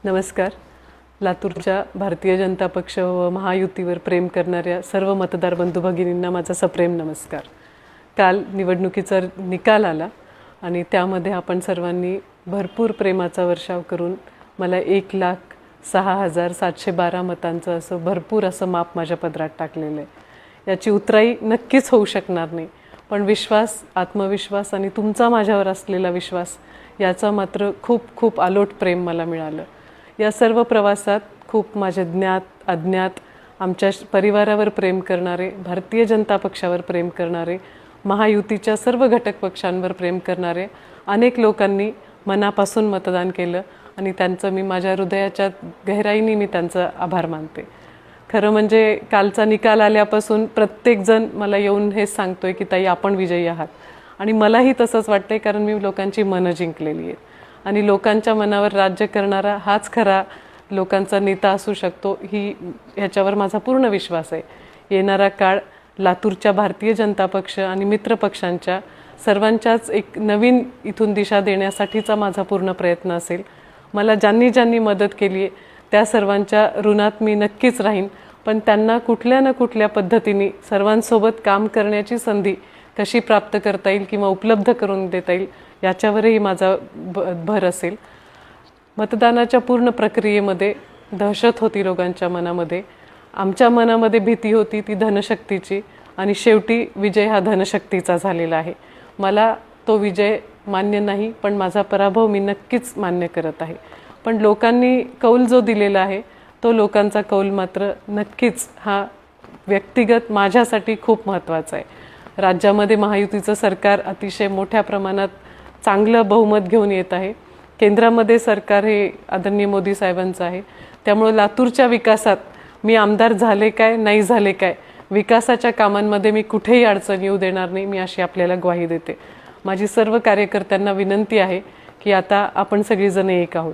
नमस्कार. लातूरच्या भारतीय जनता पक्ष व महायुतीवर प्रेम करणाऱ्या सर्व मतदार बंधू भगिनींना माझा सप्रेम नमस्कार. काल निवडणुकीचा निकाल आला आणि त्यामध्ये आपण सर्वांनी भरपूर प्रेमाचा वर्षाव करून मला 1,06,712 मतांचं असं भरपूर असं माप माझ्या पदरात टाकलेलं आहे. याची उतराई नक्कीच होऊ शकणार नाही, पण विश्वास, आत्मविश्वास आणि तुमचा माझ्यावर असलेला विश्वास याचा मात्र खूप खूप अलोट प्रेम मला मिळालं. या सर्व प्रवासात खूप माझे ज्ञात अज्ञात, आमच्या परिवारावर प्रेम करणारे, भारतीय जनता पक्षावर प्रेम करणारे, महायुतीच्या सर्व घटक पक्षांवर प्रेम करणारे अनेक लोकांनी मनापासून मतदान केलं आणि त्यांचं मी माझ्या हृदयाच्या गहिराईने मी त्यांचा आभार मानते. खरं म्हणजे कालचा निकाल आल्यापासून प्रत्येकजण मला येऊन हेच सांगतोय की ताई आपण विजयी आहात, आणि मलाही तसंच वाटतंय, कारण मी लोकांची मनं जिंकलेली आहेत आणि लोकांच्या मनावर राज्य करणारा हाच खरा लोकांचा नेता असू शकतो, ह्याच्यावर माझा पूर्ण विश्वास आहे. येणारा काळ लातूरच्या भारतीय जनता पक्ष आणि मित्र पक्षांच्या सर्वांच्याच एक नवीन इथून दिशा देण्यासाठीचा माझा पूर्ण प्रयत्न असेल. मला ज्यांनी ज्यांनी मदत केली आहे त्या सर्वांच्या ऋणात मी नक्कीच राहीन, पण त्यांना कुठल्या ना कुठल्या पद्धतीने सर्वांसोबत काम करण्याची संधी कशी प्राप्त करता येईल किंवा उपलब्ध करून देता येईल याच्यावरही माझा भर असेल. मतदानाच्या पूर्ण प्रक्रियेमध्ये दहशत होती लोकांच्या मनामध्ये, आमच्या मनामध्ये भीती होती ती धनशक्तीची, आणि शेवटी विजय हा धनशक्तीचा झालेला आहे. मला तो विजय मान्य नाही, पण माझा पराभव मी नक्कीच मान्य करत आहे. पण लोकांनी कौल जो दिलेला आहे तो लोकांचा कौल मात्र नक्कीच हा व्यक्तिगत माझ्यासाठी खूप महत्त्वाचा आहे. राज्यामध्ये महायुतीचं सरकार अतिशय मोठ्या प्रमाणात चांगलं बहुमत घेऊन येत आहे. केंद्रामध्ये सरकार हे आदरणीय मोदी साहेबांचं आहे. त्यामुळे लातूरच्या विकासात मी आमदार झाले काय नाही झाले काय, विकासाच्या कामांमध्ये मी कुठेही अडचण येऊ देणार नाही, मी अशी आपल्याला ग्वाही देते. माझी सर्व कार्यकर्त्यांना विनंती आहे की आता आपण सगळीजण एक आहोत.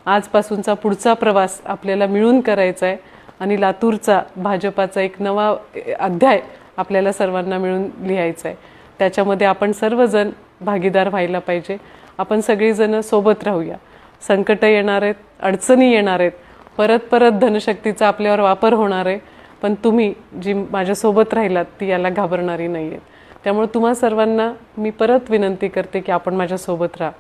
आजपासूनचा पुढचा प्रवास आपल्याला मिळून करायचा आहे आणि लातूरचा भाजपाचा एक नवा अध्याय आपल्याला सर्वांना मिळून लिहायचा आहे. त्याच्यामध्ये आपण सर्वजण भागीदार व्हायला पाहिजे. आपण सगळीजण सोबत राहूया. संकट येणार आहेत, अडचणी येणार आहेत, परत परत धनशक्तीचा आपल्यावर वापर होणार आहे, पण तुम्ही जी माझ्यासोबत राहिलात ती याला घाबरणारी नाही आहेत. त्यामुळे तुम्हा सर्वांना मी परत विनंती करते की आपण माझ्यासोबत राहा.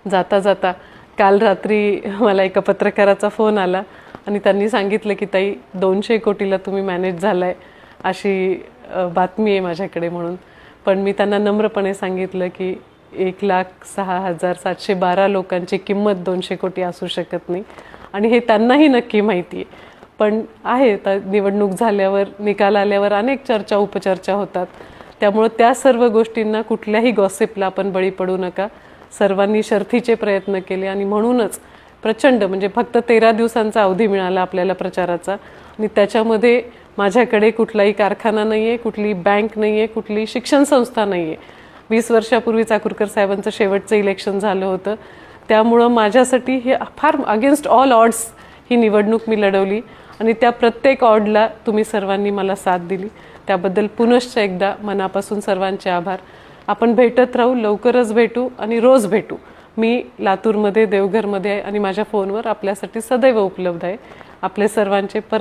जाता जाता काल रात्री मला एका पत्रकाराचा फोन आला आणि त्यांनी सांगितलं की ताई 200 कोटीला तुम्ही मॅनेज झालाय अशी बातमी आहे माझ्याकडे म्हणून. पण मी त्यांना नम्रपणे सांगितलं की 1,06,712 लोकांची किंमत 200 कोटी असू शकत नाही, आणि हे त्यांनाही नक्की माहिती आहे. पण आहे तर निवडणूक झाल्यावर, निकाल आल्यावर अनेक चर्चा उपचर्चा होतात. त्यामुळे त्या सर्व गोष्टींना, कुठल्याही गॉसिपला आपण बळी पडू नका. सर्वांनी शर्थीचे प्रयत्न केले आणि म्हणूनच प्रचंड, म्हणजे फक्त 13 दिवसांचा अवधी मिळाला आपल्याला प्रचाराचा, आणि त्याच्यामध्ये माझ्याकडे कुठलाही कारखाना नाही आहे, कुठली बँक नाही आहे, कुठली शिक्षण संस्था नाही आहे. 20 वर्षापूर्वी चाकूरकर साहेबांचं शेवटचं इलेक्शन झालं होतं. त्यामुळं माझ्यासाठी हे फार अगेन्स्ट ऑल ऑड्स ही निवडणूक मी लढवली, आणि त्या प्रत्येक ऑडला तुम्ही सर्वांनी मला साथ दिली. त्याबद्दल पुनश्च एकदा मनापासून सर्वांचे आभार. आपण भेटत राहू, लवकरच भेटू आणि रोज भेटू. मी लातूरमध्ये, देवघरमध्ये आहे आणि माझ्या फोनवर आपल्यासाठी सदैव उपलब्ध आहे. आपले सर्वांचे परत